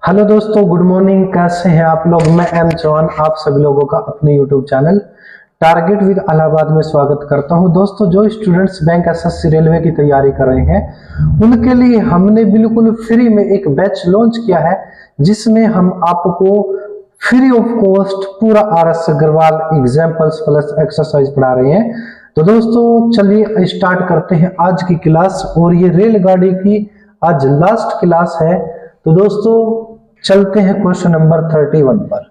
Hello दोस्तों, good morning. कैसे हैं आप लोग? मैं एम चौहान आप सभी लोगों का अपने YouTube channel target with Allahabad में स्वागत करता हूं। दोस्तों, जो स्टूडेंट्स बैंक एसएससी रेलवे की तैयारी कर रहे हैं उनके लिए हमने बिल्कुल फ्री में एक बैच लॉन्च किया है, जिसमें हम आपको फ्री ऑफ कॉस्ट पूरा RS Agrawal examples plus exercise पढ़ा रहे हैं। तो दोस्तों चलिए स्टार्ट करते हैं आज की क्लास। और ये रेलगाड़ी की आज लास्ट क्लास है। तो दोस्तों चलते हैं क्वेश्चन नंबर 31 पर।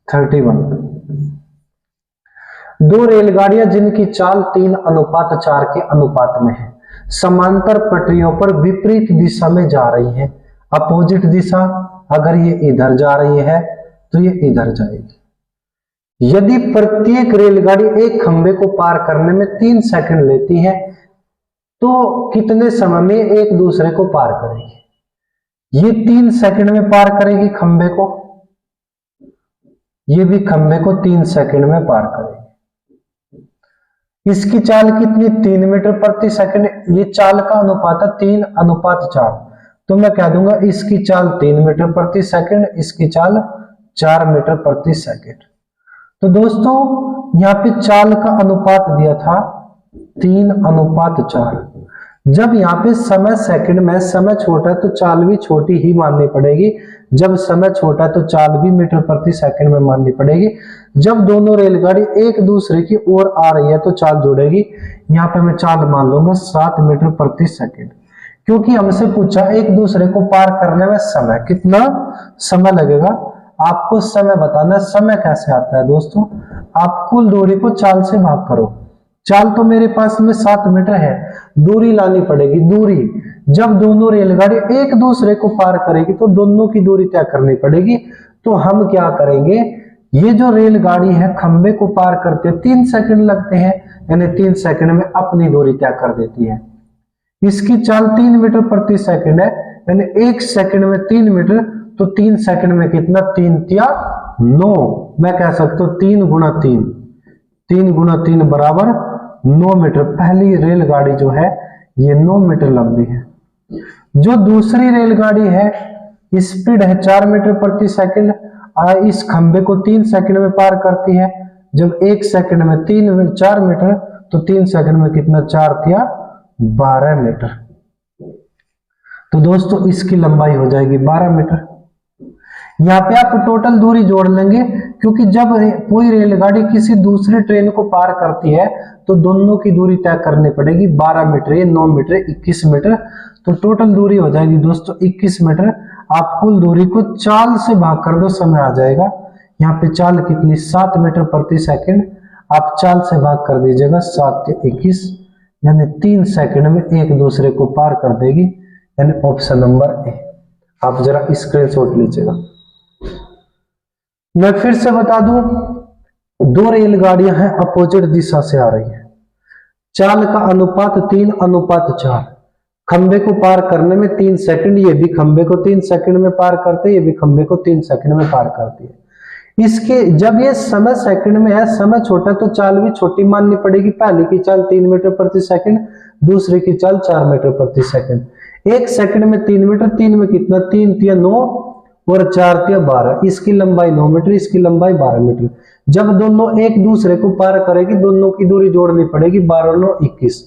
31, दो रेलगाड़ियां जिनकी चाल 3:4 के अनुपात में है, समांतर पटरियों पर विपरीत दिशा में जा रही हैं। अपोजिट दिशा, अगर ये इधर जा रही है तो ये इधर जाएगी। यदि प्रत्येक रेलगाड़ी एक खंबे को पार करने में 3 सेकंड लेती है तो कितने समय में एक दूसरे को पार करेगी? ये 3 सेकंड में पार करेगी खंबे को, ये भी खंबे को 3 सेकंड में पार करेगी। इसकी चाल कितनी? 3 मीटर प्रति सेकंड। ये चाल का अनुपात है 3:4, तो मैं कह दूंगा इसकी चाल 3 मीटर प्रति सेकंड, इसकी चाल 4 मीटर प्रति सेकंड। तो दोस्तों यहाँ पे चाल का अनुपात दिया था 3:4। जब यहाँ पे समय सेकंड में, समय छोटा तो चाल भी छोटी ही माननी पड़ेगी। जब समय छोटा तो चाल भी मीटर प्रति सेकंड में माननी पड़ेगी। जब दोनों रेलगाड़ी एक दूसरे की ओर आ रही है तो चाल जुड़ेगी। यहाँ पे मैं चाल मान लूंगा 7 मीटर प्रति सेकंड, क्योंकि हमसे पूछा एक दूसरे को पार करने में समय, कितना समय लगेगा। आपको समय बताना। समय कैसे आता है दोस्तों? आप कुल दूरी को चाल से भाग करो। चाल तो मेरे पास में 7 मीटर है, दूरी लानी पड़ेगी। दूरी, जब दोनों रेलगाड़ी एक दूसरे को पार करेगी तो दोनों की दूरी तय करनी पड़ेगी। तो हम क्या करेंगे, ये जो रेलगाड़ी है खंबे को पार करते 3 सेकंड लगते हैं, यानी 3 सेकंड में अपनी दूरी तय कर देती है। इसकी चाल 3 मीटर प्रति सेकंड है, यानी 1 सेकंड में 3 मीटर, तो 3 सेकंड में कितना? 3 या 9। मैं कह सकता हूं 3 गुणा 3, 3 गुणा 3 बराबर 9 मीटर। पहली रेलगाड़ी जो है ये 9 मीटर लंबी है। जो दूसरी रेलगाड़ी है स्पीड है 4 मीटर प्रति सेकंड, इस खंबे को 3 सेकंड में पार करती है। जब 1 सेकंड में 4 मीटर, तो 3 सेकंड में कितना? 4 या 12 मीटर। तो दोस्तों इसकी लंबाई हो जाएगी 12 मीटर। यहाँ पे आप टोटल दूरी जोड़ लेंगे, क्योंकि जब कोई रेलगाड़ी किसी दूसरी ट्रेन को पार करती है तो दोनों की दूरी तय करनी पड़ेगी। 12 मीटर, ये 9 मीटर, 21 मीटर, तो टोटल दूरी हो जाएगी दोस्तों 21 मीटर। आप कुल दूरी को चाल से भाग कर दो, समय आ जाएगा। यहाँ पे चाल कितनी? 7 मीटर प्रति सेकंड। आप चाल से भाग कर दीजिएगा, 7 या 21, यानी 3 सेकंड में एक दूसरे को पार कर देगी, यानी ऑप्शन नंबर ए। आप जरा स्क्रीनशॉट लीजिएगा। मैं फिर से बता दूं, दो रेलगाड़ियां हैं अपोजिट दिशा से आ रही हैं। चाल का अनुपात 3:4। खंबे को पार करने में 3 सेकंड, ये भी खंबे को 3 सेकंड में पार करते, ये भी खंबे को 3 सेकंड में पार करती है। इसके जब ये समय सेकंड में है, समय छोटा तो चाल भी छोटी माननी पड़ेगी। पहले की चाल 3 मीटर प्रति सेकंड, दूसरे की चाल 4 मीटर प्रति सेकंड। 1 सेकंड में 3 मीटर, 3 में कितना? 3 या 9 और 4 या 12। इसकी लंबाई 9 मीटर, इसकी लंबाई 12 मीटर। जब दोनों एक दूसरे को पार करेगी, दोनों की दूरी जोड़नी पड़ेगी। 12 9 21।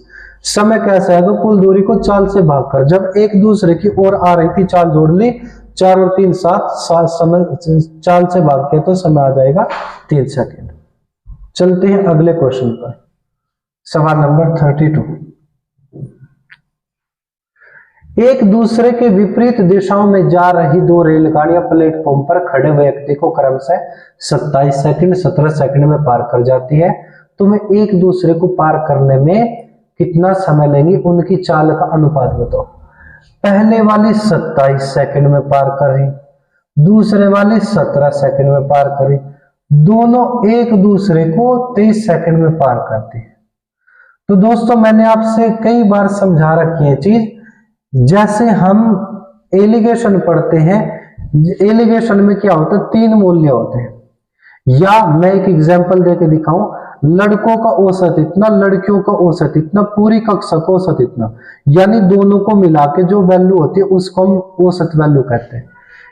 समय कैसा है? तो कुल दूरी को चाल से भाग कर, जब एक दूसरे की ओर आ रही थी चाल जोड़ ली, 4 और 3 7, समय चाल से भाग किया तो समय आ जाएगा 3 सेकंड। चलते हैं अगले क्वेश्चन पर। सवाल नंबर 32। एक दूसरे के विपरीत दिशाओं में जा रही दो रेलगाड़ियां प्लेटफॉर्म पर खड़े व्यक्ति को क्रमशः 27 सेकंड 17 सेकंड में पार कर जाती है। तुम्हें एक दूसरे को पार करने में कितना समय लेंगी? उनकी चाल का अनुपात बताओ। पहले वाली 27 सेकंड में पार कर रही, दूसरे वाली 17 सेकंड में पार करी, दोनों एक दूसरे को 23 सेकंड में पार करती है। तो दोस्तों मैंने आपसे कई बार समझा रखी है चीज। जैसे हम एलिगेशन पढ़ते हैं, एलिगेशन में क्या होता है? 3 मूल्य होते हैं। या मैं एक एग्जांपल देके दिखाऊं, लड़कों का औसत इतना, लड़कियों का औसत इतना, पूरी कक्षा का औसत इतना, यानी दोनों को मिला के जो वैल्यू होती है उसको हम औसत वैल्यू कहते हैं।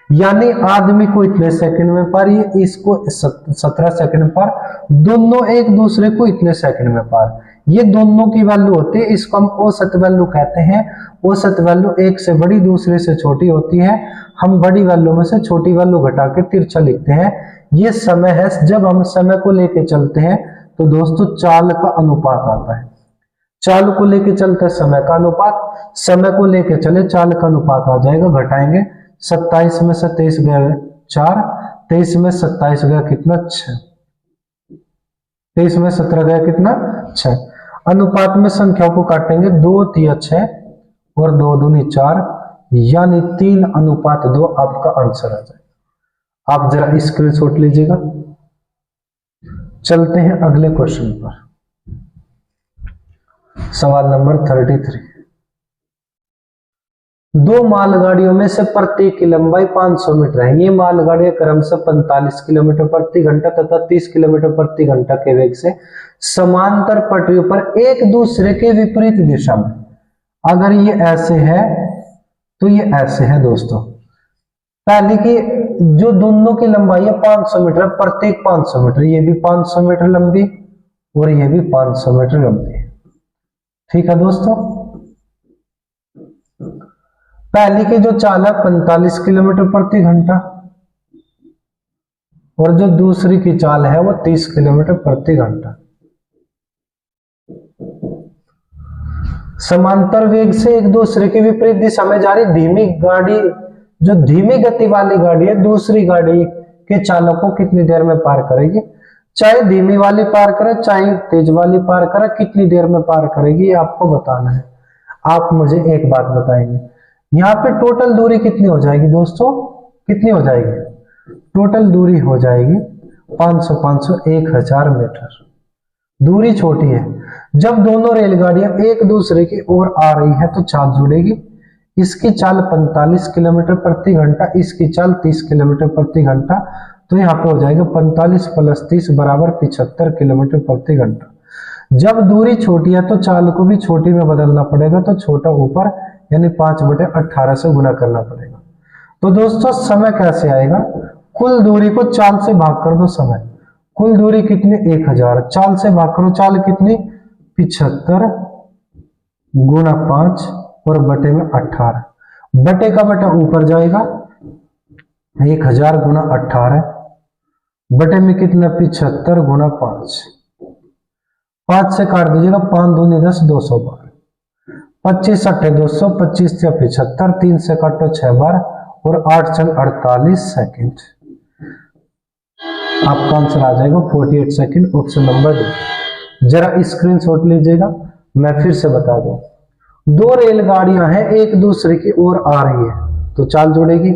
यानी आदमी को इतने सेकंड में पार, ये इसको 17 सेकंड पार, दोनों एक दूसरे को इतने सेकंड में पार। ये दोनों की वैल्यू होती है, इसको हम औसत वैल्यू कहते हैं। औसत वैल्यू एक से बड़ी दूसरे से छोटी होती है। हम बड़ी वैल्यू में से छोटी वैल्यू घटा के तिरछा लिखते हैं। ये समय है, जब हम समय को लेके चलते हैं तो दोस्तों चाल का अनुपात आता है। चाल को लेके चलते समय का अनुपात, समय को लेके चले चाल का अनुपात आ जाएगा। घटाएंगे 27 में से 23 गया 4, 23 में 27 गया कितना 6, 23 में 17 गया कितना 6। अनुपात में संख्याओं को काटेंगे, 2 3 6 और 2 दूनी 4, यानी 3:2 आपका आंसर आ जाएगा। आप जरा स्क्रीनशॉट लीजिएगा। चलते हैं अगले क्वेश्चन पर, सवाल नंबर 33। दो मालगाड़ियों में से प्रत्येक की लंबाई 500 मीटर है। ये मालगाड़ियां क्रमशः 45 किलोमीटर प्रति घंटा तथा 30 किलोमीटर प्रति घंटा के वेग से समांतर पटरियों पर एक दूसरे के विपरीत दिशा में, अगर ये ऐसे है तो ये ऐसे है दोस्तों। पहले की जो दोनों की लंबाई है 500 मीटर, प्रत्येक 500 मीटर, ये भी 500 मीटर लंबी और ये भी 500 मीटर लंबी है। ठीक है दोस्तों। पहली की जो चाल है 45 किलोमीटर प्रति घंटा और जो दूसरी की चाल है वो 30 किलोमीटर प्रति घंटा। समांतर वेग से एक दूसरे के विपरीत दिशा में जा रही धीमी गाड़ी, जो धीमी गति वाली गाड़ी है, दूसरी गाड़ी के चालक को कितनी देर में पार करेगी। चाहे धीमी वाली पार करे चाहे तेज वाली पार करे, कितनी देर में पार करेगी ये आपको बताना है। आप मुझे एक बात बताएंगे, यहाँ पे टोटल दूरी कितनी हो जाएगी दोस्तों, कितनी हो जाएगी। टोटल दूरी हो जाएगी 500 500 1000 मीटर। दूरी छोटी है। जब दोनों रेलगाड़ियां एक दूसरे की ओर आ रही है तो चाल जुड़ेगी। इसकी चाल 45 किलोमीटर प्रति घंटा, इसकी चाल 30 किलोमीटर प्रति घंटा, तो यहाँ पे हो जाएगा 45 + 30 बराबर 75 किलोमीटर प्रति घंटा। जब दूरी छोटी है तो चाल को भी छोटी में बदलना पड़ेगा, तो छोटा ऊपर यानी 5/18 से गुना करना पड़ेगा। तो दोस्तों समय कैसे आएगा, कुल दूरी को चाल से भाग कर दो समय। कुल दूरी कितनी 1000, चाल से भाग करो, चाल कितनी 75 × 5 और बटे में 18, बटे का बटा ऊपर जाएगा 1000 × 18, बटे में कितना 75 × 5, 5 से काट दीजिएगा, 5 दूनी 10 212, 25 8 200, 25 से 75, 3 से काटो 6 बार और 8 6 48 सेकेंड। आपका आंसर आ जाएगा 48 सेकेंड, ऑप्शन नंबर डी। जरा स्क्रीनशॉट लीजिएगा, मैं फिर से बता दूं। दो रेलगाड़ियां हैं एक दूसरे की ओर आ रही है तो चाल जुड़ेगी।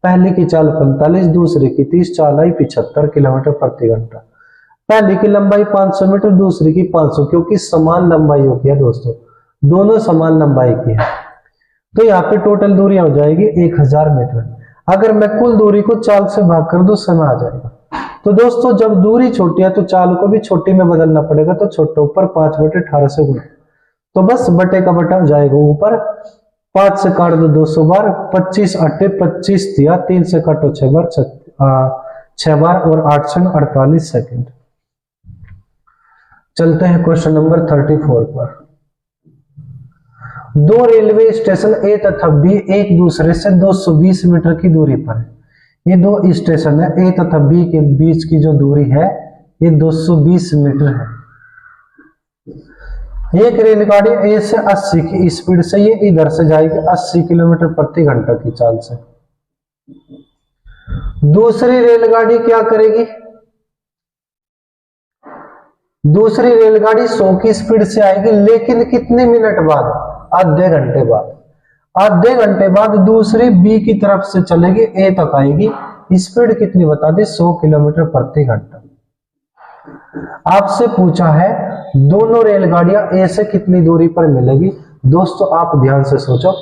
पहले की चाल 45, दूसरे की 30, चाल आई 75 किलोमीटर प्रति घंटा। पहले की लंबाई 500 मीटर, दूसरी की 500, क्योंकि समान लंबाई होती है दोस्तों, दोनों समान लंबाई की है। तो यहाँ पे टोटल दूरी हो जाएगी 1000 मीटर। अगर मैं कुल दूरी को चाल से भाग कर दो समय आ जाएगा। तो दोस्तों जब दूरी छोटी है तो चाल को भी छोटी में बदलना पड़ेगा, तो छोटे ऊपर 5/18 से गुना, तो बस बटे का बटा हो जाएगा ऊपर। 5 से काट दो 200 बार, 25 8 25 दिया, 3 से काटो 6 बार 6 बार और 8 6 48 सेकेंड। चलते हैं क्वेश्चन नंबर 34 पर। दो रेलवे स्टेशन ए तथा बी एक दूसरे से 220 मीटर की दूरी पर है। ये दो स्टेशन है, ए तथा बी के बीच की जो दूरी है ये 220 मीटर है। एक रेलगाड़ी ए से 80 की स्पीड से ये इधर से जाएगी 80 किलोमीटर प्रति घंटा की चाल से। दूसरी रेलगाड़ी क्या करेगी, दूसरी रेलगाड़ी 100 की स्पीड से आएगी, लेकिन कितने मिनट बाद, आधे घंटे बाद। आधे घंटे बाद दूसरी बी की तरफ से चलेगी, ए तक आएगी, स्पीड कितनी बता दी 100 किलोमीटर प्रति घंटा। आपसे पूछा है दोनों रेलगाड़ियां ए से कितनी दूरी पर मिलेगी। दोस्तों आप ध्यान से सोचो,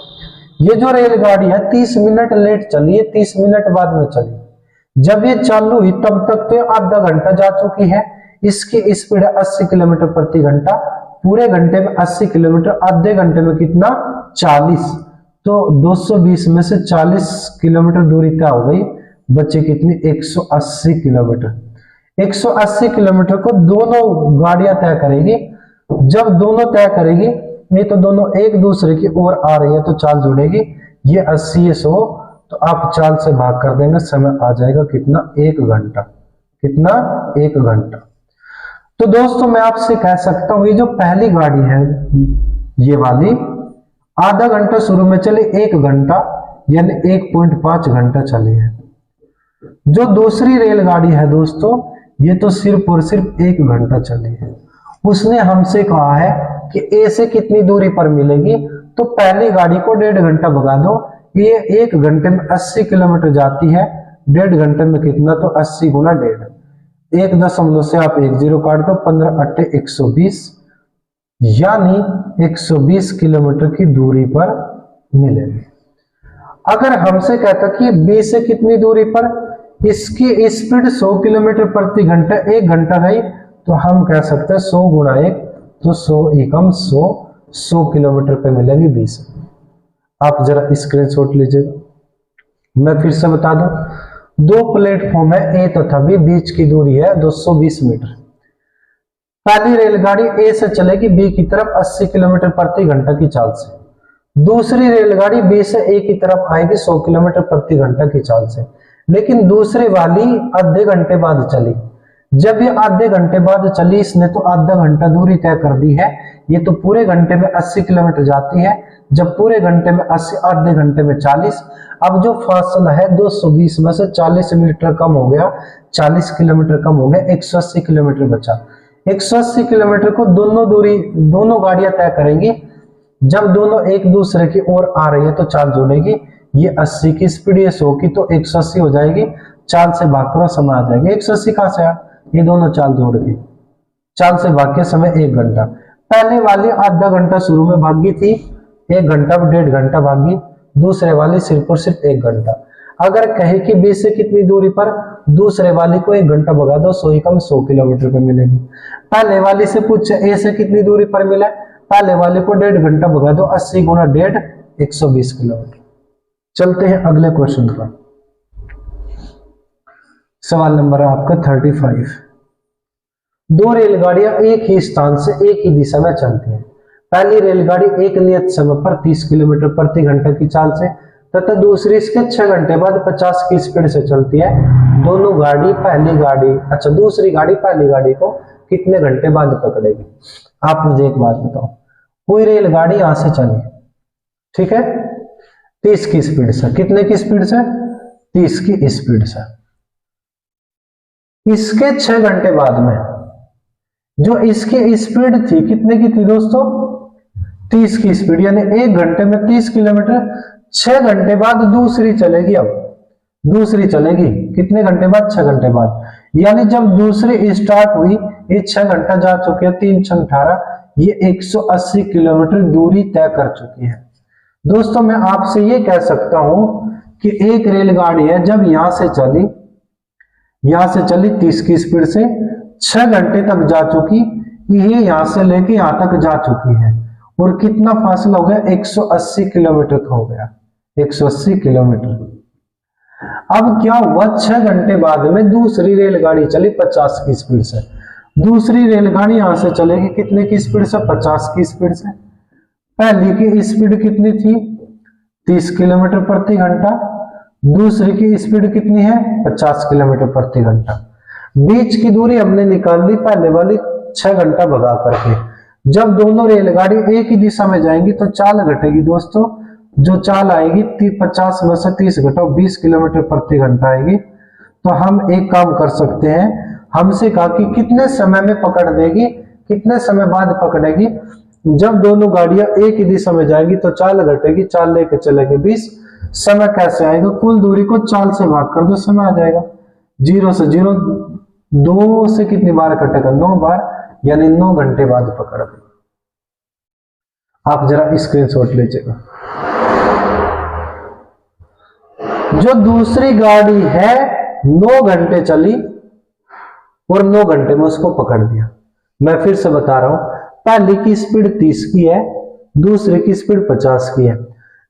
ये जो रेलगाड़ी है 30 मिनट लेट चली है, 30 मिनट बाद में चली। जब ये चालू हुई तब तक तो आधा घंटा जा चुकी है। इसकी स्पीड है 80 किलोमीटर प्रति घंटा, पूरे घंटे में 80 किलोमीटर, आधे घंटे में कितना 40, तो 220 में से 40 किलोमीटर दूरी तय हो गई, बचे कितनी 180 किलोमीटर। 180 किलोमीटर को दोनों गाड़ियां तय करेगी। जब दोनों तय करेगी, ये तो दोनों एक दूसरे की ओर आ रही है तो चाल जुड़ेगी, ये 80 ये 100, तो आप चाल से भाग कर देंगे, समय आ जाएगा कितना 1 घंटा। कितना 1 घंटा। तो दोस्तों मैं आपसे कह सकता हूं ये जो पहली गाड़ी है ये वाली आधा घंटा शुरू में चली, 1 घंटा यानी 1.5 घंटा चली है। जो दूसरी रेलगाड़ी है दोस्तों ये तो सिर्फ और सिर्फ 1 घंटा चली है। उसने हमसे कहा है कि ए से कितनी दूरी पर मिलेगी, तो पहली गाड़ी को 1.5 घंटा भगा दो, ये 1 घंटे में 80 किलोमीटर जाती है, 1.5 घंटे में कितना, तो 80 गुना 1.5, 1 दशमलव से आप 1 जीरो काट दो, 15 अट्टे 120, यानी 120 किलोमीटर की दूरी पर मिलेगी। अगर हमसे कहता कि बी से कितनी दूरी पर, इसकी स्पीड 100 किलोमीटर प्रति घंटा, 1 घंटा गई, तो हम कह सकते हैं 100 गुणा 1, तो 100 एकम 100 किलोमीटर पे मिलेगी 20। आप जरा स्क्रीनशॉट लीजिएगा। मैं फिर से बता दूं, 2 प्लेटफॉर्म है ए तथा बी, बीच की दूरी है 220 मीटर। पहली रेलगाड़ी ए से चलेगी बी की तरफ 80 किलोमीटर प्रति घंटा की चाल से, दूसरी रेलगाड़ी बी से ए की तरफ आएगी 100 किलोमीटर प्रति घंटा की चाल से, लेकिन दूसरी वाली आधे घंटे बाद चली। जब ये आधे घंटे बाद चली, इसने तो आधा घंटा दूरी तय कर दी है, ये तो पूरे घंटे में 80 किलोमीटर जाती है, जब पूरे घंटे में 80, आधे घंटे में 40। अब जो फासला है 220 में से 40 मीटर कम हो गया, 40 किलोमीटर कम हो गया, 180 किलोमीटर बचा। 180 किलोमीटर को दोनों गाड़ियां तय करेंगी। जब दोनों एक दूसरे की ओर आ रही है तो चाल जोड़ेगी, ये 80 की स्पीड, ये 100 की, तो 180 हो जाएगी, चाल से भाग कर समय आ जाएगा। 180 कहां से आया, ये दोनों चाल जोड़ दी, चाल से भाग के समय 1 घंटा। पहले वाली आधा घंटा शुरू में भागी थी, 1 घंटा 1.5 घंटा भागी, दूसरे वाली सिर्फ और सिर्फ 1 घंटा। अगर कहे कि बी से कितनी दूरी पर, दूसरे वाली को 1 घंटा भगा दो, 100 कम 100 किलोमीटर पे मिलेगी। पहले वाली से पूछे ए से कितनी दूरी पर मिला, पहले वाले को 1.5 घंटा भगा दो, 80 गुना 1.5 120 किलोमीटर। चलते हैं अगले क्वेश्चन पर। सवाल नंबर है आपका 35। 2 रेलगाड़ियां एक ही स्थान से एक ही दिशा में चलती हैं। पहली रेलगाड़ी एक नियत समय पर 30 किलोमीटर प्रति घंटा की चाल से तथा दूसरी इसके 6 घंटे बाद 50 की स्पीड से चलती है। दोनों गाड़ी दूसरी गाड़ी पहली गाड़ी को कितने घंटे बाद पकड़ेगी। आप मुझे एक बात बताओ, कोई रेलगाड़ी यहां से चली, ठीक है, 30 की स्पीड से, कितने की स्पीड से, 30 की स्पीड से। इसके 6 घंटे बाद में जो इसकी स्पीड थी कितने की थी दोस्तों, 30 की स्पीड, यानी 1 घंटे में 30 किलोमीटर। 6 घंटे बाद दूसरी चलेगी, अब दूसरी चलेगी कितने घंटे बाद, 6 घंटे बाद, यानी जब दूसरी स्टार्ट हुई ये 6 घंटा जा चुकी है, 3 6 18, ये 180 किलोमीटर दूरी तय कर चुकी है। दोस्तों मैं आपसे ये कह सकता हूं कि एक रेलगाड़ी है जब यहां से चली 30 की स्पीड से, 6 घंटे तक जा चुकी, ये यहां से लेके यहां तक जा चुकी है, और कितना फासला हो गया, 180 किलोमीटर का हो गया, 180 किलोमीटर। अब क्या हुआ, 6 घंटे बाद में दूसरी रेलगाड़ी चली 50 की स्पीड से। दूसरी रेलगाड़ी यहां से चलेगी कितने की स्पीड से, 50 की स्पीड से। पहली की स्पीड कितनी थी, 30 किलोमीटर प्रति घंटा, दूसरी की स्पीड कितनी है, 50 किलोमीटर प्रति घंटा। बीच की दूरी हमने निकाल ली, पहले वाली 6 घंटा भगा करके। जब दोनों रेलगाड़ी एक ही दिशा में जाएंगी तो चाल घटेगी दोस्तों, जो चाल आएगी 50 में से 30 घटाओ 20 किलोमीटर प्रति घंटा आएगी। तो हम एक काम कर सकते हैं, हमसे कहा कि कितने समय में पकड़ देगी, कितने समय बाद पकड़ेगी। जब दोनों गाड़ियां एक ही दिशा में जाएंगी तो चाल घटेगी, चाल लेके चलेंगे 20। समय कैसे आएगा, कुल दूरी को चाल से भाग कर दो, समय आ जाएगा। 0 से 0, 2 से कितनी बार कटेगा, 9 बार, यानी 9 घंटे बाद पकड़ दो। आप जरा स्क्रीनशॉट लीजिएगा। जो दूसरी गाड़ी है 9 घंटे चली और 9 घंटे में उसको पकड़ दिया। मैं फिर से बता रहा हूं, पहली की स्पीड 30 की है, दूसरी की स्पीड 50 की है।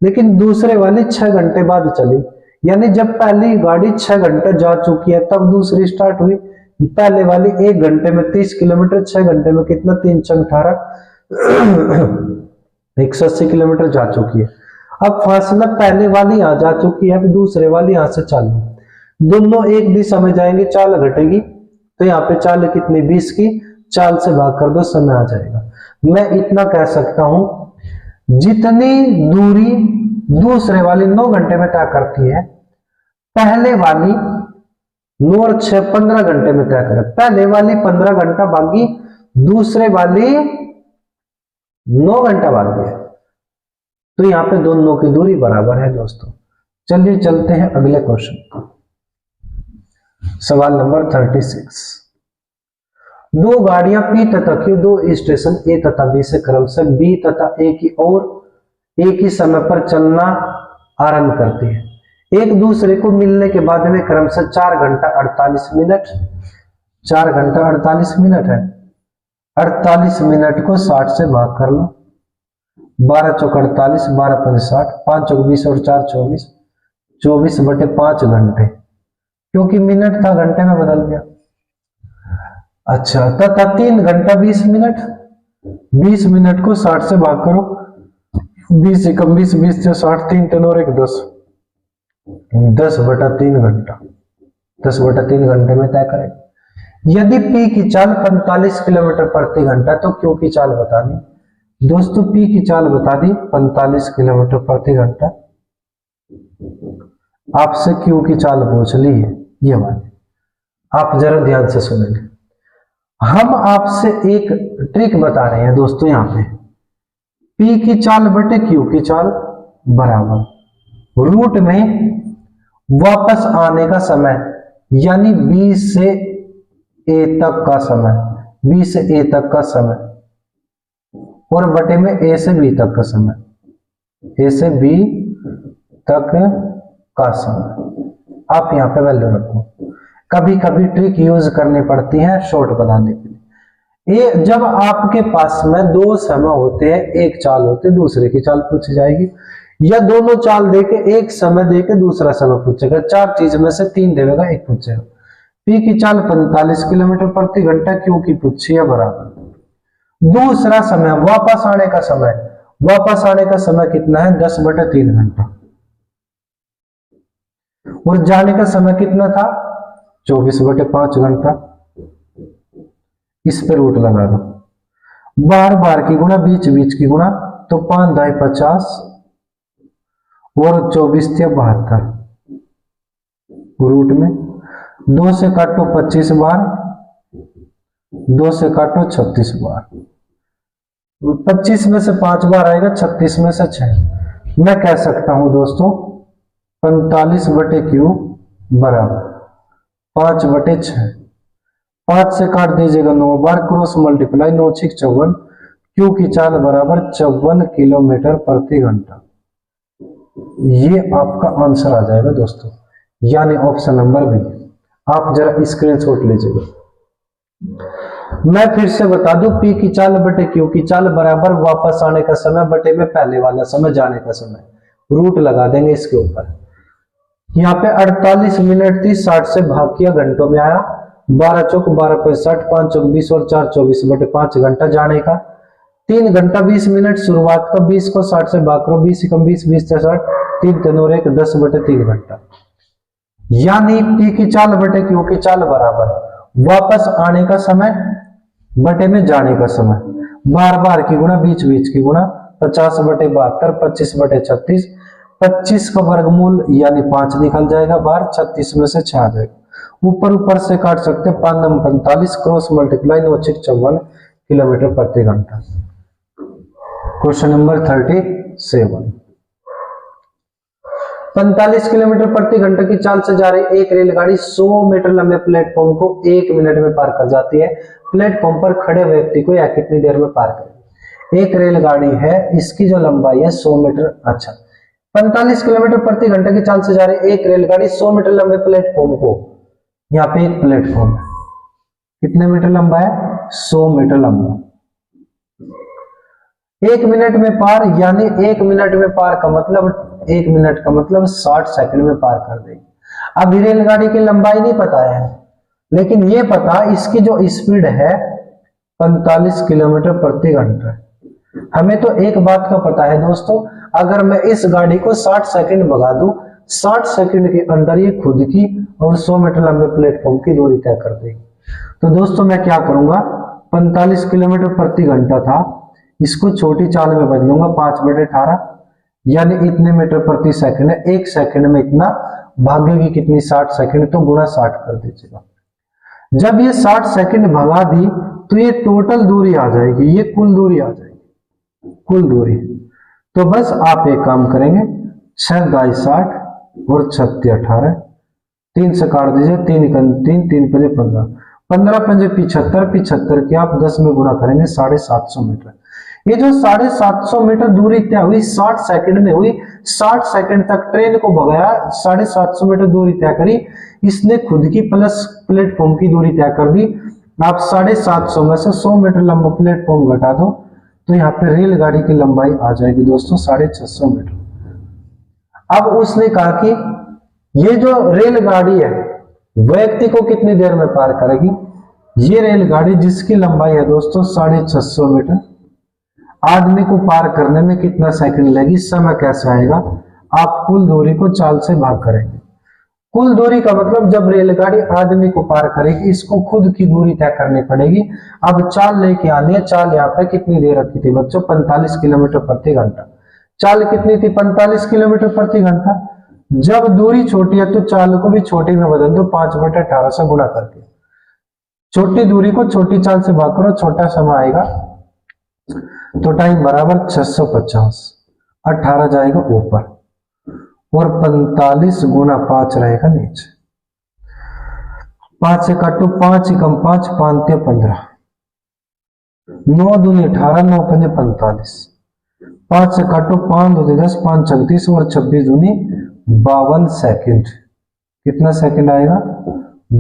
लेकिन दूसरे वाली 6 घंटे बाद चली। यानी जब पहली गाड़ी 6 घंटे जा चुकी है तब दूसरी स्टार्ट हुई। पहले वाली 1 घंटे में 30 किलोमीटर, 6 घंटे में कितना, 3 × 18 180 किलोमीटर जा चुकी है। अब फासला पहले वाली यहां जा चुकी है, अब दूसरे वाली यहां से चालू, दोनों एक दिशा में जाएंगे, चाल घटेगी। तो यहाँ पे चाल कितनी, 20 की, चाल से भाग कर दो, समय आ जाएगा। मैं इतना कह सकता हूं, जितनी दूरी दूसरे वाली 9 घंटे में तय करती है, पहले वाली 9 और 6 15 घंटे में तय करे। पहले वाली 15 घंटा भागी, दूसरे वाली 9 घंटा भागी है, तो यहाँ पे दोनों की दूरी बराबर है दोस्तों। चलिए चलते हैं अगले क्वेश्चन को। सवाल नंबर 36। दो गाड़ियां P तथा Q दो स्टेशन A तथा B से क्रमशः B तथा A की ओर एक ही समय पर चलना आरंभ करती है। एक दूसरे को मिलने के बाद में क्रमशः 4 घंटा 48 मिनट, 4 घंटा 48 मिनट है। 48 मिनट को 60 से भाग कर लो, 12 × 4 = 48, 12 × 5 = 60, 5 × 20 और 4 = 24, 24/5 घंटे, क्योंकि मिनट था घंटे में बदल गया। अच्छा, तथा 3 घंटा 20 मिनट, 20 मिनट को 60 से भाग करो, 20 × 20 = 20 से 60, 3 × 3 और 1 10, 10/3 घंटा, 10/3 घंटे में तय करें। यदि P की चाल 45 किलोमीटर प्रति घंटा, तो Q की चाल बता दी दोस्तों। P की चाल बता दी 45 किलोमीटर प्रति घंटा। आपसे Q की चाल पूछ ली है, ये वाली, आप जरा ध्यान से सुनेंगे। हम आपसे एक ट्रिक बता रहे हैं दोस्तों, यहाँ पे P की चाल बटे Q की चाल बराबर रूट में वापस आने का समय, यानी B से A तक का समय, B से A तक का समय, और बटे में A से B तक का समय, A से B तक का समय। आप यहाँ पे वैल्यू रखो। कभी कभी ट्रिक यूज करनी पड़ती है शॉर्ट बनाने के लिए। ये जब आपके पास में 2 समय होते हैं, एक चाल होती है, दूसरे की चाल पूछी जाएगी, या दोनों चाल देके एक समय देके दूसरा समय पूछेगा। 4 चीज में से 3 देगा, एक पूछेगा। P की चाल 45 किलोमीटर प्रति घंटा, Q की पूछी है बराबर। दूसरा समय वापस आने का समय, वापस आने का समय कितना है, 10/3 घंटा, और जाने का समय कितना था, 24/5 घंटा। इस पे रूट लगा दो, बार बार की गुणा, बीच बीच की गुणा, तो 5 × 2 = 50 और 24 × 3 = 72। रूट में 2 से काटो 25 बार, 2 से काटो 36 बार, 25 में से 5 बार आएगा, 36 में से 6। मैं कह सकता हूं दोस्तों 45/Q बराबर 5/6। 5 से काट दीजिएगा 9 बार, क्रॉस मल्टीप्लाई, 9 × 6 = 54। Q की चाल बराबर 54 किलोमीटर प्रति घंटा। ये आपका आंसर आ जाएगा दोस्तों, यानी ऑप्शन नंबर बी। आप जरा स्क्रीनशॉट लीजिएगा। मैं फिर से बता दूं, P की चाल बटे Q की चाल बराबर वापस आने का समय बटे में पहले वाला समय, जाने का समय। रूट लगा देंगे इसके ऊपर। यहाँ पे 48 मिनट थी, 60 से भाग किया, घंटों में आया, 12 × 4 = 12 × 5 = 60, 5 × 20 और 4 = 24/5 घंटा जाने का। 3 घंटा 20 मिनट शुरुआत का, 20 को 60 से भाग करो, 20 × 20 = 20 से 60, 3 × 3 और 1 10/3 घंटा। यानी P की चाल बटे Q की चाल बराबर वापस आने का समय बटे में जाने का समय, बार बार की गुणा, बीच बीच की गुणा, 50/72, 25/36, 25 का वर्गमूल यानी 5 निकल जाएगा बाहर, 36 में से 6 आ जाएगा। ऊपर ऊपर से काट सकते, 5 × 9 = 45, क्रॉस मल्टीप्लाई, 9 × 6 = 54 किलोमीटर प्रति घंटा। Question number 37। 45 किलोमीटर प्रति घंटे की चाल से जा रही एक रेलगाड़ी 100 मीटर लंबे प्लेटफॉर्म को 1 मिनट में पार कर जाती है। प्लेटफॉर्म पर खड़े व्यक्ति को यह कितनी देर में पार करेगी। एक रेलगाड़ी है, इसकी जो लंबाई है 100 मीटर, अच्छा 45 किलोमीटर प्रति घंटे की चाल से जा रही एक रेलगाड़ी 100 मीटर लंबे प्लेटफॉर्म को, यहाँ पे एक प्लेटफॉर्म है, कितने मीटर लंबा है, 100 मीटर लंबा। 1 मिनट में पार, यानी 1 मिनट में पार का मतलब 1 मिनट का मतलब 60 सेकंड में पार कर देगी। अब रेलगाड़ी की लंबाई नहीं पता है, लेकिन ये पता इसकी जो स्पीड है 45 किलोमीटर प्रति घंटा। हमें तो एक बात का पता है दोस्तों, अगर मैं इस गाड़ी को 60 सेकंड भगा दूं, 60 सेकंड के अंदर ये खुद की और 100 मीटर लंबे प्लेटफॉर्म की दूरी तय कर देगी। तो दोस्तों मैं क्या करूंगा, 45 किलोमीटर प्रति घंटा था, इसको छोटी चाल में बदलूंगा 5/18, यानी इतने मीटर प्रति सेकंड है। 1 सेकंड में इतना, भागेगी कितनी, 60 सेकंड, तो गुणा 60 कर दीजिएगा। जब ये 60 सेकंड भगा दी तो ये टोटल दूरी आ जाएगी, ये कुल दूरी आ जाएगी, कुल दूरी। तो बस आप एक काम करेंगे, 6 दाई 60 और 36 18, 3 से काट दीजिए, 3 3 3 5 15, 15 5 75, 75 के आप 10 में गुणा करेंगे 750 मीटर। ये जो 750 मीटर दूरी तय हुई 60 सेकंड में हुई, 60 सेकंड तक ट्रेन को भगाया, 750 मीटर दूरी तय करी, इसने खुद की प्लस प्लेटफॉर्म की दूरी तय कर दी। आप 750 में से 100 मीटर लंबा प्लेटफॉर्म घटा दो तो यहाँ पे रेलगाड़ी की लंबाई आ जाएगी दोस्तों 650 मीटर। अब उसने कहा कि ये जो रेलगाड़ी है व्यक्ति को कितनी देर में पार करेगी। ये रेलगाड़ी जिसकी लंबाई है दोस्तों 650 मीटर, आदमी को पार करने में कितना सेकंड लगेगी, समय कैसे आएगा, आप कुल दूरी को चाल से भाग करेंगे। कुल दूरी का मतलब जब रेलगाड़ी आदमी को पार करेगी, इसको खुद की दूरी तय करनी पड़ेगी। अब चाल लेके आनी है, चाल यहाँ पे कितनी देर रखी थी बच्चों, 45 किलोमीटर प्रति घंटा। चाल कितनी थी, 45 किलोमीटर प्रति घंटा। जब दूरी छोटी है तो चाल को भी छोटी में बदल दो, 5/18 से गुणा करके। छोटी दूरी को छोटी चाल से भाग करो, छोटा समय आएगा, तो टाइम बराबर 650, 18 जाएगा ऊपर और 45 गुना 5 रहेगा नीचे। 5 से काटो, 5 कम 5, 5 15, 9 दूनी 18, 9 पंजे 45, 5 से काटो, 5 2 10, 5 36 और 26 दूनी 52 सेकंड। कितना सेकंड आएगा,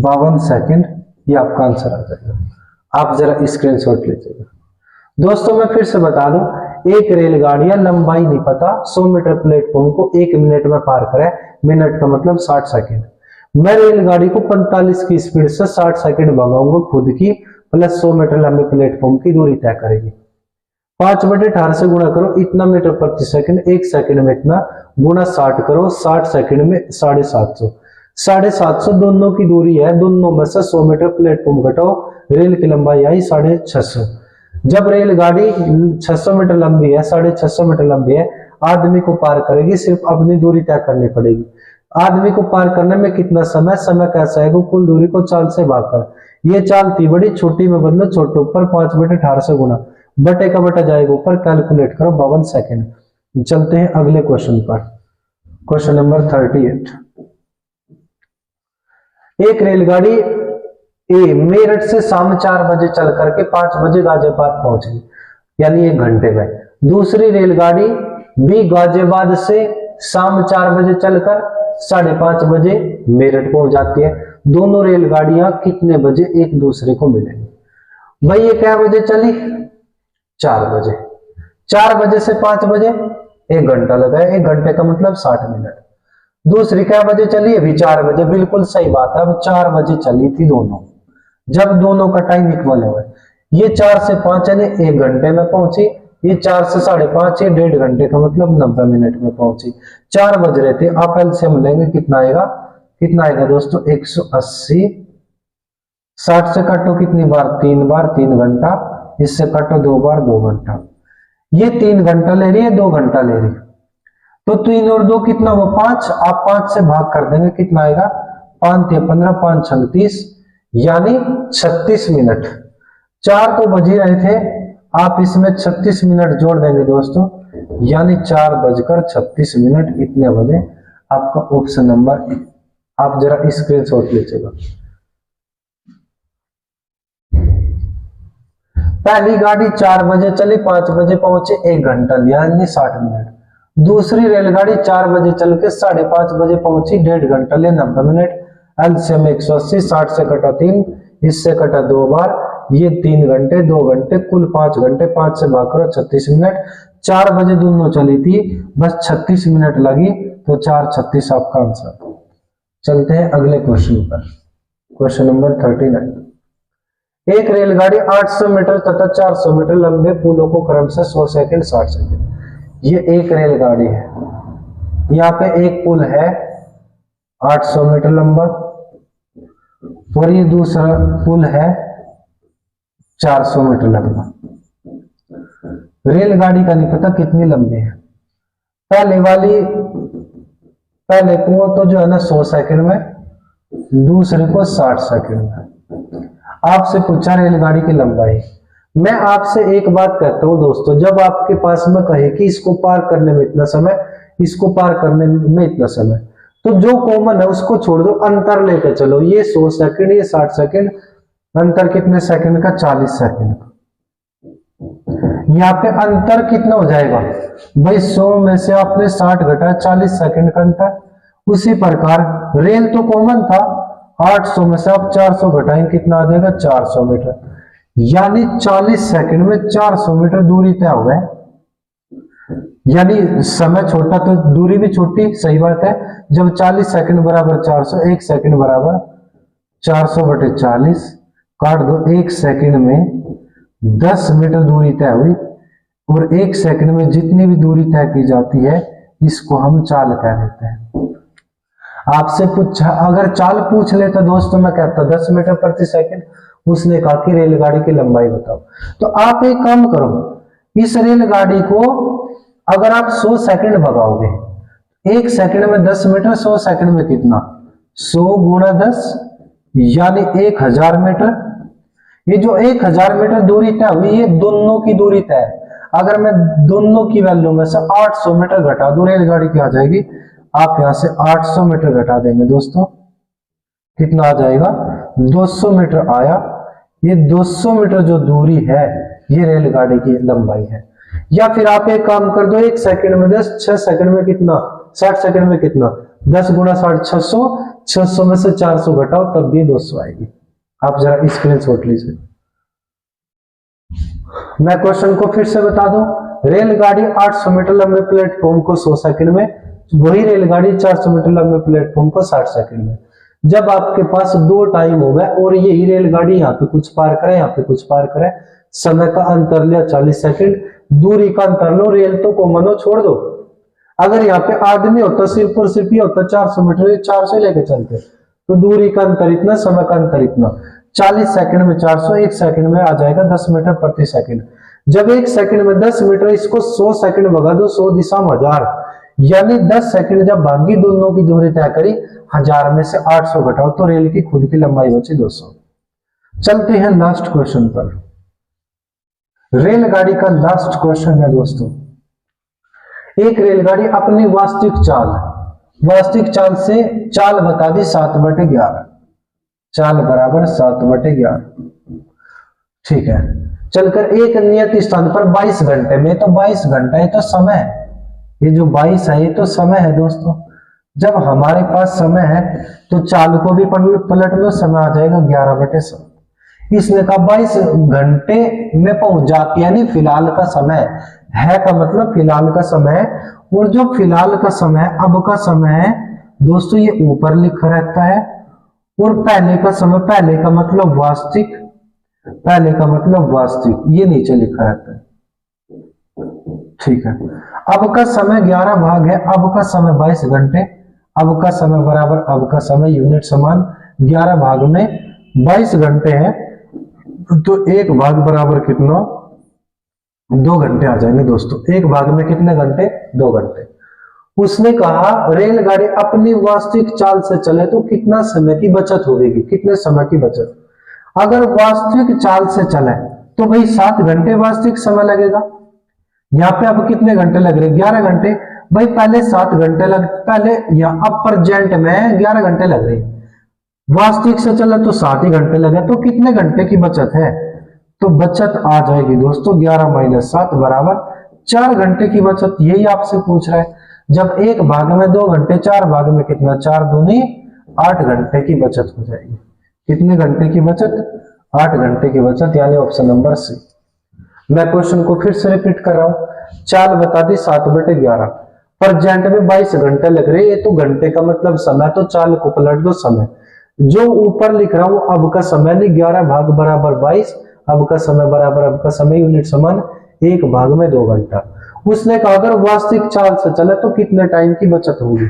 52 सेकंड। ये आपका आंसर आ जाएगा। आप जरा स्क्रीनशॉट लीजिएगा। दोस्तों मैं फिर से बता दूं, एक रेलगाड़ी लंबाई नहीं पता, 100 मीटर प्लेटफॉर्म को 1 मिनट में पार करे, मिनट का मतलब 60 सेकंड। मैं रेलगाड़ी को 45 की स्पीड से 60 सेकंड भगाऊंगा, खुद की प्लस 100 मीटर लंबे प्लेटफॉर्म की दूरी तय करेगी। 5/18 से गुणा करो, इतना मीटर प्रति सेकंड, 1 सेकंड में इतना, गुणा 60 करो, 60 सेकंड में 750, 750 दोनों की दूरी है, दोनों में से 100 मीटर प्लेटफॉर्म घटाओ, रेल की लंबाई आई 650। जब रेलगाड़ी 600 मीटर लंबी है, 650 मीटर लंबी है, आदमी को पार करेगी, सिर्फ अपनी दूरी तय करनी पड़ेगी। आदमी को पार करने में कितना समय, समय कैसा है, कुल दूरी को चाल से भागकर। ये चाल थी बड़ी, छोटी में बदलो, छोटे ऊपर 5/18 से गुणा, बटे का बटा जाएगा ऊपर, कैलकुलेट करो 52 सेकंड। चलते हैं अगले क्वेश्चन पर, क्वेश्चन नंबर 38। एक रेलगाड़ी ए मेरठ से शाम 4 बजे चल करके 5 बजे गाजियाबाद पहुंच गई, यानी 1 घंटे में। दूसरी रेलगाड़ी बी गाजियाबाद से शाम 4 बजे चलकर 5:30 बजे मेरठ पहुंच जाती है। दोनों रेलगाड़ियां कितने बजे एक दूसरे को मिलेंगी। भाई ये क्या बजे चली, 4 बजे। 4 बजे से 5 बजे 1 घंटा लगा है, 1 घंटे का मतलब 60 मिनट। दूसरी क्या बजे चली, अभी 4 बजे, बिल्कुल सही बात है। अब 4 बजे चली थी दोनों, जब दोनों का टाइम इक्वल हो, ये 4 से 5 यानी 1 घंटे में पहुंची, ये 4 से 5:30, ये 1.5 घंटे का मतलब 90 मिनट में पहुंची। 4 बज रहे थे, आप एलसीएम लेंगे कितना आएगा, कितना आएगा दोस्तों 180। 60 से काटो कितनी बार, 3 बार, 3 घंटा, इससे काटो 2 बार, 2 घंटा। ये 3 घंटा ले रही है, 2 घंटा ले रही, तो 3 और 2 कितना हुआ 5। आप 5 से भाग कर देंगे, कितना आएगा 5 × 15, 5 × 36, यानी 36 मिनट। 4 तो बज ही रहे थे, आप इसमें 36 मिनट जोड़ देंगे दोस्तों, यानी 4:36 इतने बजे आपका ऑप्शन नंबर। आप जरा स्क्रीनशॉट लीजिएगा। पहली गाड़ी 4 बजे चली, 5 बजे पहुंचे, 1 घंटा लिया, यानी 60 मिनट। दूसरी रेलगाड़ी 4 बजे चल के 5:30 बजे पहुंची, 1.5 घंटा लिया, 90 मिनट। एलसीएम 180, 60 से कटा 3, इससे कटा 2 बार, ये 3 घंटे 2 घंटे कुल 5 घंटे, 5 से भाग करो 36 मिनट। 4 बजे दोनों चली थी, बस 36 मिनट लगी, तो 4:36 आपका आंसर। चलते हैं अगले क्वेश्चन पर, क्वेश्चन नंबर 39। एक रेलगाड़ी 800 मीटर तथा 400 मीटर लंबे पुलों को क्रमशः 100 सेकंड 60 सेकंड। ये एक रेलगाड़ी है, यहाँ पे एक पुल है 800 मीटर लंबा और ये दूसरा पुल है 400 मीटर लंबा। रेलगाड़ी का नहीं पता कितनी लंबी है। पहले को तो जो है ना 100 सेकंड में, दूसरे को 60 सेकंड में। आपसे पूछा रेलगाड़ी की लंबाई। मैं आपसे एक बात कहता हूं दोस्तों, जब आपके पास में कहे कि इसको पार करने में इतना समय, इसको पार करने में इतना समय, तो जो कॉमन है उसको छोड़ दो, अंतर लेके चलो। ये 100 सेकंड, ये 60 सेकंड, अंतर कितने सेकंड का? 40 सेकंड का। यहाँ पे अंतर कितना हो जाएगा भाई? 100 में से आपने 60 घटा, 40 सेकंड का अंतर। उसी प्रकार रेल तो कॉमन था, 800 में से आप 400 घटाएंगे, कितना आ जाएगा? 400 मीटर। यानी 40 सेकंड में 400 मीटर दूरी तय हो गए। यानी समय छोटा तो दूरी भी छोटी, सही बात है। जब 40 सेकंड बराबर 400, 1 सेकंड बराबर 400 बटे 40, काट दो। 1 सेकंड में 10 मीटर दूरी तय हुई, और 1 सेकंड में जितनी भी दूरी तय की जाती है इसको हम चाल कह देते हैं। आपसे पूछा, अगर चाल पूछ लेता दोस्तों, मैं कहता 10 मीटर प्रति सेकंड। उसने कहा कि रेलगाड़ी की लंबाई बताओ। तो आप एक काम करो, इस रेलगाड़ी को अगर आप 100 सेकंड भगाओगे, 1 सेकंड में 10 मीटर, 100 सेकंड में कितना? 100 गुणा 10 यानी 1000 मीटर। ये जो 1000 मीटर दूरी तय हुई, ये दोनों की दूरी तय है। अगर मैं दोनों की वैल्यू में से 800 मीटर घटा दूं, रेलगाड़ी की आ जाएगी। आप यहां से 800 मीटर घटा देंगे दोस्तों, कितना आ जाएगा? 200 मीटर आया। ये 200 मीटर जो दूरी है, ये रेलगाड़ी की लंबाई है। या फिर आप एक काम कर दो, 1 सेकंड में 10, 6 सेकंड में कितना? 60 सेकंड में कितना? 10 गुणा 60 600, 600 में से 400 घटाओ, तब भी 200 आएगी। आप जरा स्क्रीनशॉट लीजिए। मैं क्वेश्चन को फिर से बता दूं, रेलगाड़ी 800 मीटर लंबे प्लेटफॉर्म को 100 सेकंड में, वही रेलगाड़ी 400 मीटर लंबे प्लेटफॉर्म को 60 सेकंड में। जब आपके पास 2 टाइम हो गए और यही रेलगाड़ी यहाँ पे कुछ पार करे, यहाँ पे कुछ पार करे, समय का अंतर लिया 40 सेकंड, दूरी का अंतर लो, रेल तो कॉमन हो, छोड़ दो। अगर यहाँ पे आदमी होता, सिर्फ और सिर्फ ये होता 400 मीटर, 400 लेके चलते, तो दूरी का अंतर इतना, समय का अंतर इतना। 40 सेकंड में 400, 1 सेकंड में आ जाएगा 10 मीटर प्रति सेकंड। जब 1 सेकंड में 10 मीटर, इसको 100 सेकंड भगा दो, 100 दिशा में 1000, यानी 10 सेकंड जब भागी, दोनों की दूरी तय करी, 1000 में से 800 घटाओ, तो रेल की खुद की लंबाई बची 200। चलते हैं लास्ट क्वेश्चन पर। रेलगाड़ी का लास्ट क्वेश्चन है दोस्तों। एक रेलगाड़ी अपनी वास्तविक चाल से चाल बता दी 7/11, चाल बराबर 7/11। ठीक है, चलकर एक नियत स्थान पर 22 घंटे में, तो 22 घंटा है तो समय है, ये जो 22 है ये तो समय है दोस्तों। जब हमारे पास समय है तो चाल को भी पलट लो, समय आ जाएगा 11/7। इसने कहा 22 घंटे में पहुंच जाती, यानी फिलहाल का समय है का मतलब फिलहाल का समय है। और जो फिलहाल का समय है, अब का समय है दोस्तों, ये ऊपर लिखा रहता है। और पहले का समय, पहले का मतलब वास्तविक, पहले का मतलब वास्तविक, ये नीचे लिखा रहता है। ठीक है, अब का समय 11 भाग है, अब का समय 22 घंटे, अब का समय बराबर अब का समय, यूनिट समान, 11 भाग में 22 घंटे है, तो 1 भाग बराबर कितना? 2 घंटे आ जाएंगे दोस्तों। 1 भाग में कितने घंटे? 2 घंटे। उसने कहा रेलगाड़ी अपनी वास्तविक चाल से चले तो कितना समय की बचत होगी, कितने समय की बचत? अगर वास्तविक चाल से चले तो भाई 7 घंटे वास्तविक समय लगेगा। यहाँ पे अब कितने घंटे लग रहे? 11 घंटे। भाई पहले 7 घंटे पहले यहाँ अब प्रेजेंट में 11 घंटे लग रहे, वास्तविक से चला तो 7 ही घंटे लगे, तो कितने घंटे की बचत है? तो बचत आ जाएगी दोस्तों 11 - 7 बराबर 4 घंटे की बचत। यही आपसे पूछ रहा है। जब 1 भाग में 2 घंटे, 4 भाग में कितना? 4 दूनी 8 घंटे की बचत हो जाएगी। कितने घंटे की बचत? 8 घंटे की बचत, यानी ऑप्शन नंबर सी। मैं क्वेश्चन को फिर से रिपीट कर रहा हूं। चाल बता दी 7/11, प्रेजेंट में 22 घंटे लग रहे। ये तो घंटे का मतलब समय, तो चाल को पलट दो समय। जो ऊपर लिख रहा हूं अब का समय नहीं, 11 भाग बराबर 22, अब का समय बराबर अब का समय यूनिट समान 1 भाग में 2 घंटा। उसने कहा अगर वास्तविक चाल से चले तो कितने टाइम की बचत होगी,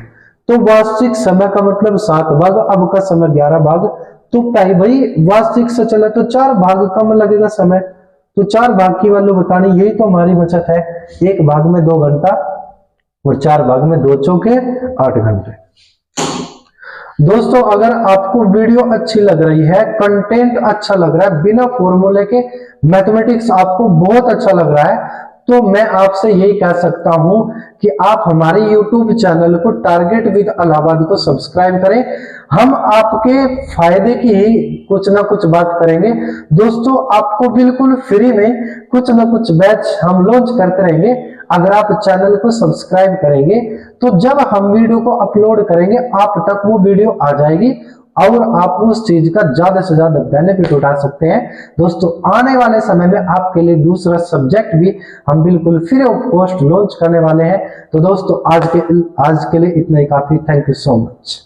तो वास्तविक समय का मतलब 7 भाग, अब का समय 11 भाग, तो पहले भाई वास्तविक से चले तो 4 भाग कम लगेगा समय, तो 4 भाग की वैल्यू बतानी, यही तो हमारी बचत है। 1 भाग में 2 घंटा और 4 भाग में 2 चौके 8 घंटे। दोस्तों अगर आपको वीडियो अच्छी लग रही है, कंटेंट अच्छा लग रहा है, बिना फॉर्मूले के मैथमेटिक्स आपको बहुत अच्छा लग रहा है, तो मैं आपसे यही कह सकता हूं कि आप हमारे YouTube चैनल को टारगेट विद इलाहाबाद को सब्सक्राइब करें। हम आपके फायदे की ही कुछ ना कुछ बात करेंगे। दोस्तों आपको बिल्कुल फ्री में कुछ ना कुछ बैच हम लॉन्च करते रहेंगे। अगर आप चैनल को सब्सक्राइब करेंगे तो जब हम वीडियो को अपलोड करेंगे आप तक वो वीडियो आ जाएगी और आप उस चीज का ज्यादा से ज्यादा बेनिफिट उठा सकते हैं। दोस्तों आने वाले समय में आपके लिए दूसरा सब्जेक्ट भी हम बिल्कुल फ्री ऑफ कॉस्ट लॉन्च करने वाले हैं। तो दोस्तों आज के लिए इतना ही काफी। Thank you so much.